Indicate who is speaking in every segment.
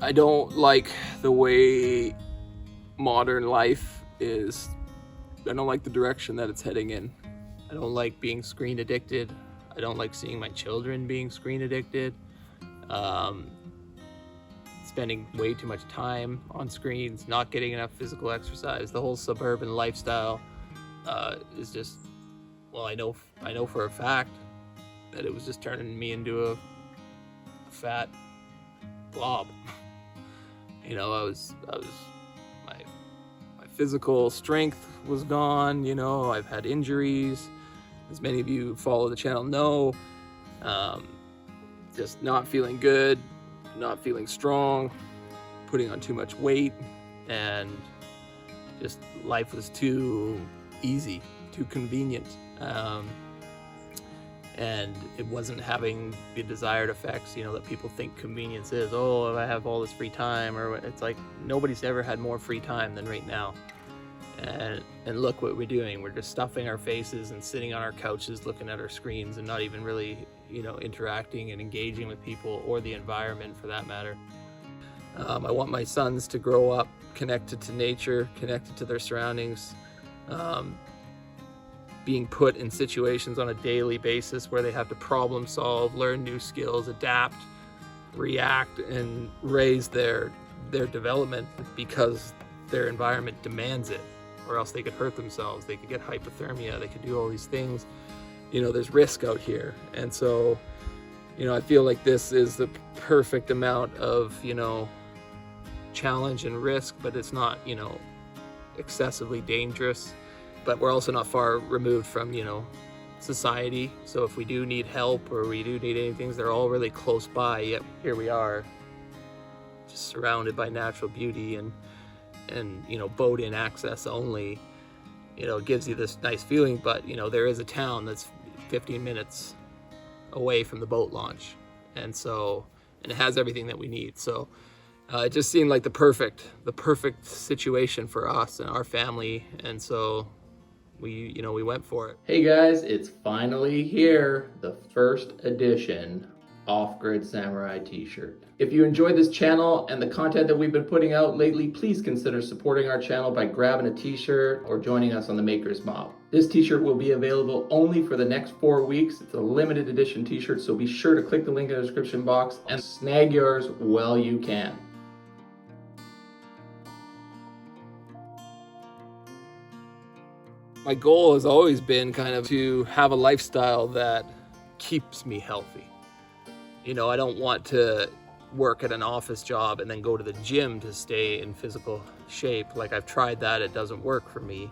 Speaker 1: I don't like the way modern life is. I don't like the direction that it's heading in. I don't like being screen addicted. I don't like seeing my children being screen addicted. Spending way too much time on screens, not getting enough physical exercise. The whole suburban lifestyle is just, well, I know for a fact that it was just turning me into a fat blob. You know, my physical strength was gone. You know, I've had injuries, as many of you who follow the channel know. Just not feeling good, not feeling strong, putting on too much weight, and just life was too easy, too convenient. And it wasn't having the desired effects, you know, that people think convenience is. Oh, I have all this free time, or it's like nobody's ever had more free time than right now. And look what we're doing. We're just stuffing our faces and sitting on our couches looking at our screens and not even really, you know, interacting and engaging with people or the environment for that matter. I want my sons to grow up connected to nature, connected to their surroundings, being put in situations on a daily basis where they have to problem solve, learn new skills, adapt, react, and raise their development because their environment demands it, or else they could hurt themselves. They could get hypothermia. They could do all these things. You know, there's risk out here. And so, you know, I feel like this is the perfect amount of, you know, challenge and risk, but it's not, you know, excessively dangerous. But we're also not far removed from, you know, society. So if we do need help or we do need anything, they're all really close by, yet here we are, just surrounded by natural beauty and you know, boat-in access only. You know, it gives you this nice feeling, but, you know, there is a town that's 15 minutes away from the boat launch. And so, and it has everything that we need. So it just seemed like the perfect situation for us and our family. And so we went for it. Hey guys, it's finally here, the first edition Off-Grid Samurai t-shirt. If you enjoy this channel and the content that we've been putting out lately, please consider supporting our channel by grabbing a t-shirt or joining us on the Makers Mob. This t-shirt will be available only for the next 4 weeks. It's a limited edition t-shirt, so be sure to click the link in the description box and snag yours while you can. My goal has always been kind of to have a lifestyle that keeps me healthy. You know, I don't want to work at an office job and then go to the gym to stay in physical shape. Like, I've tried that, it doesn't work for me.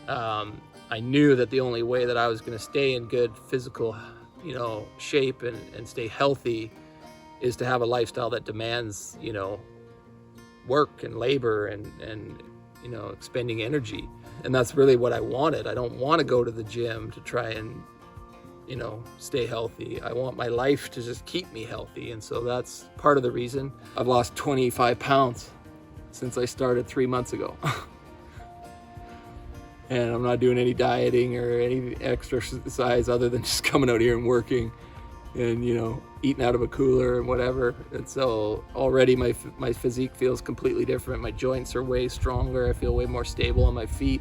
Speaker 1: I knew that the only way that I was going to stay in good physical, you know, shape and stay healthy is to have a lifestyle that demands, you know, work and labor and you know, expending energy. And that's really what I wanted. I don't want to go to the gym to try and, you know, stay healthy. I want my life to just keep me healthy. And so that's part of the reason. I've lost 25 pounds since I started 3 months ago. And I'm not doing any dieting or any exercise other than just coming out here and working and, you know, eating out of a cooler and whatever. And so already my physique feels completely different. My joints are way stronger. I feel way more stable on my feet.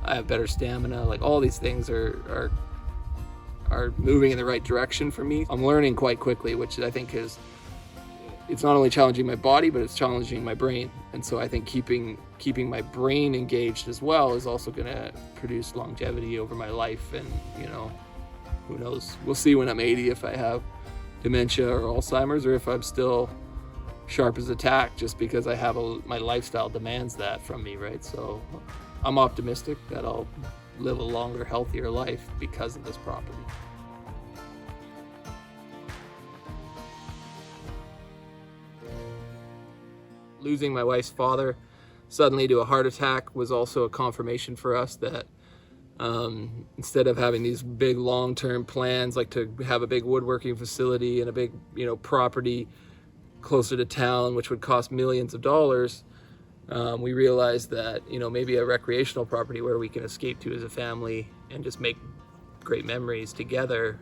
Speaker 1: I have better stamina. Like, all these things are moving in the right direction for me. I'm learning quite quickly, which I think it's not only challenging my body, but it's challenging my brain. And so I think keeping my brain engaged as well is also going to produce longevity over my life. And, you know, who knows? We'll see when I'm 80 if I have dementia or Alzheimer's, or if I'm still sharp as a tack, just because I have my lifestyle demands that from me, right? So I'm optimistic that I'll live a longer, healthier life because of this property. Losing my wife's father suddenly to a heart attack was also a confirmation for us that instead of having these big long-term plans, like to have a big woodworking facility and a big, you know, property closer to town, which would cost millions of dollars, we realized that, you know, maybe a recreational property where we can escape to as a family and just make great memories together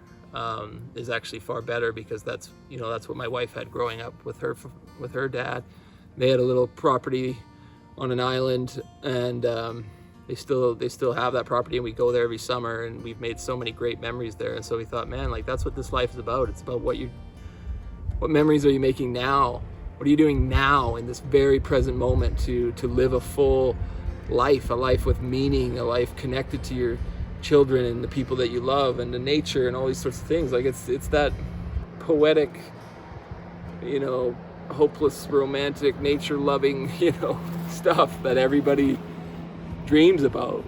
Speaker 1: is actually far better, because that's, you know, that's what my wife had growing up with her dad. They had a little property on an island, and they still have that property, and we go there every summer, and we've made so many great memories there. And so we thought, man, like that's what this life is about. It's about what memories are you making now? What are you doing now in this very present moment to live a full life, a life with meaning, a life connected to your children and the people that you love and the nature and all these sorts of things. Like it's that poetic, hopeless, romantic, nature loving, stuff that everybody dreams about.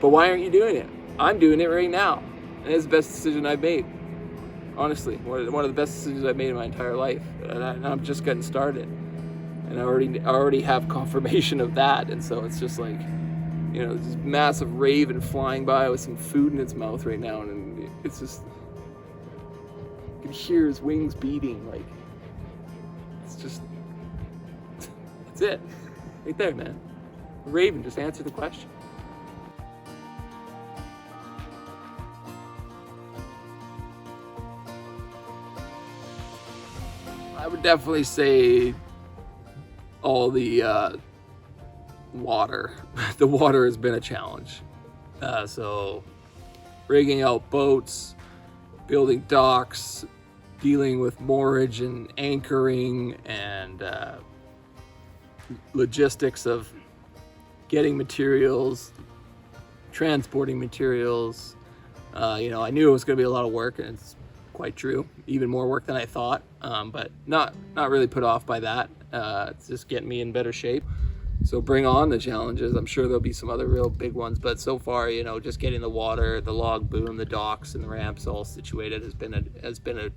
Speaker 1: But why aren't you doing it? I'm doing it right now. And it's the best decision I've made. Honestly, one of the best decisions I've made in my entire life. And I'm just getting started. And I already have confirmation of that. And so it's just like, this massive raven flying by with some food in its mouth right now. And it's just, you can hear his wings beating. Like, it's just, that's it. Right there, man. The raven just answered the question. I would definitely say all the water. The water has been a challenge. So rigging out boats, building docks, dealing with moorage and anchoring, and logistics of getting materials, transporting materials. I knew it was going to be a lot of work, and it's quite true. Even more work than I thought, but not really put off by that. It's just getting me in better shape. So bring on the challenges. I'm sure there'll be some other real big ones, but so far, just getting the water, the log boom, the docks, and the ramps all situated has been a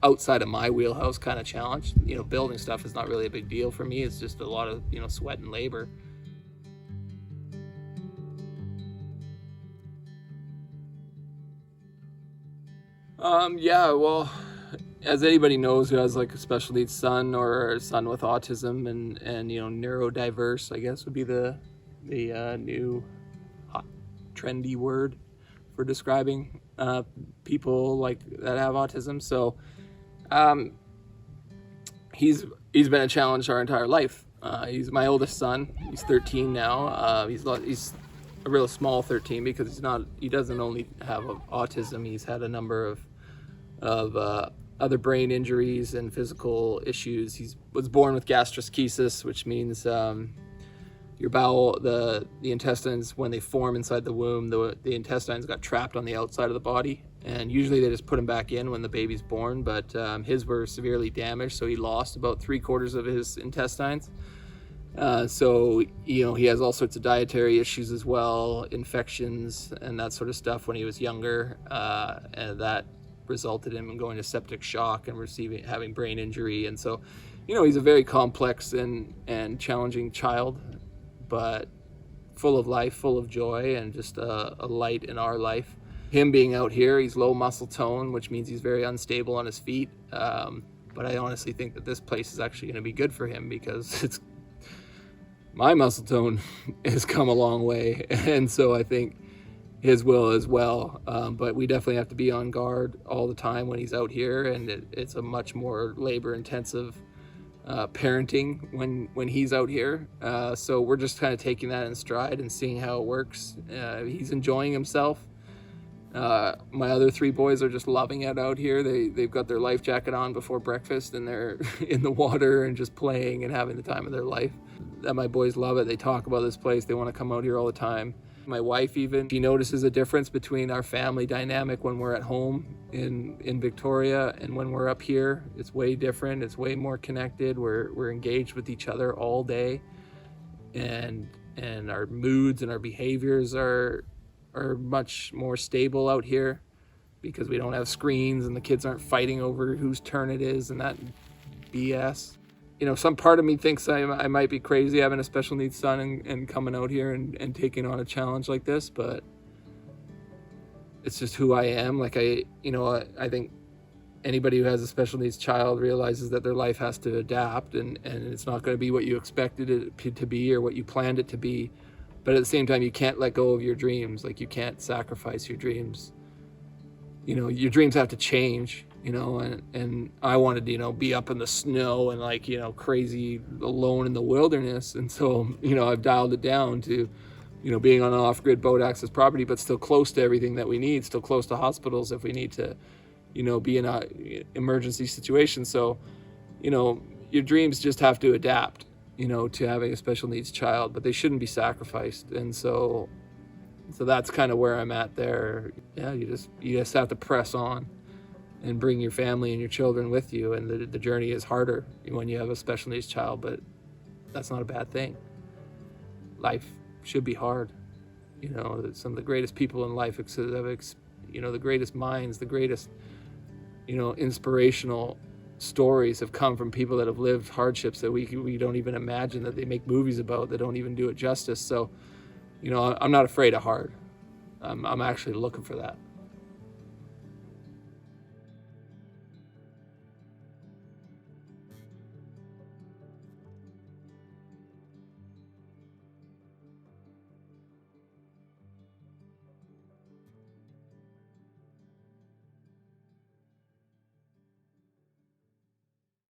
Speaker 1: outside of my wheelhouse kind of challenge. Building stuff is not really a big deal for me. It's just a lot of sweat and labor. Yeah, well, as anybody knows who has like a special needs son or a son with autism and neurodiverse, I guess would be the new hot trendy word for describing people like that have autism. So he's been a challenge our entire life. He's my oldest son. He's 13 now. He's a real small 13 because he doesn't only have autism. He's had a number of other brain injuries and physical issues. He was born with gastroschisis, which means your bowel, the intestines, when they form inside the womb, the intestines got trapped on the outside of the body, and usually they just put them back in when the baby's born, but his were severely damaged, so he lost about 3/4 of his intestines. So he has all sorts of dietary issues as well, infections and that sort of stuff when he was younger, and that resulted in him going to septic shock and having brain injury. And so he's a very complex and challenging child, but full of life, full of joy, and just a light in our life. Him being out here, he's low muscle tone, which means he's very unstable on his feet, but I honestly think that this place is actually going to be good for him because my muscle tone has come a long way, and so I think his will as well. But we definitely have to be on guard all the time when he's out here, and it's a much more labor-intensive parenting when he's out here. So we're just kind of taking that in stride and seeing how it works. He's enjoying himself. My other 3 boys are just loving it out here. They've got their life jacket on before breakfast, and they're in the water and just playing and having the time of their life. My boys love it. They talk about this place. They want to come out here all the time. My wife she notices a difference between our family dynamic when we're at home in Victoria and when we're up here. It's way different. It's way more connected. We're engaged with each other all day, and our moods and our behaviors are much more stable out here because we don't have screens and the kids aren't fighting over whose turn it is and that BS. Some part of me thinks I might be crazy having a special needs son and coming out here and taking on a challenge like this, but it's just who I am. Like I think anybody who has a special needs child realizes that their life has to adapt, and it's not going to be what you expected it to be or what you planned it to be. But at the same time, you can't let go of your dreams. Like, you can't sacrifice your dreams. Your dreams have to change, and I wanted to, be up in the snow and like, crazy alone in the wilderness. And so, I've dialed it down to, being on an off-grid boat access property, but still close to everything that we need, still close to hospitals if we need to, be in a emergency situation. So, your dreams just have to adapt, to having a special needs child, but they shouldn't be sacrificed. And so that's kind of where I'm at there. Yeah, you just have to press on and bring your family and your children with you. And the journey is harder when you have a special needs child, but that's not a bad thing. Life should be hard. Some of the greatest people in life, the greatest minds, the greatest, inspirational stories have come from people that have lived hardships that we don't even imagine, that they make movies about, that don't even do it justice. So, I'm not afraid of hard. I'm actually looking for that.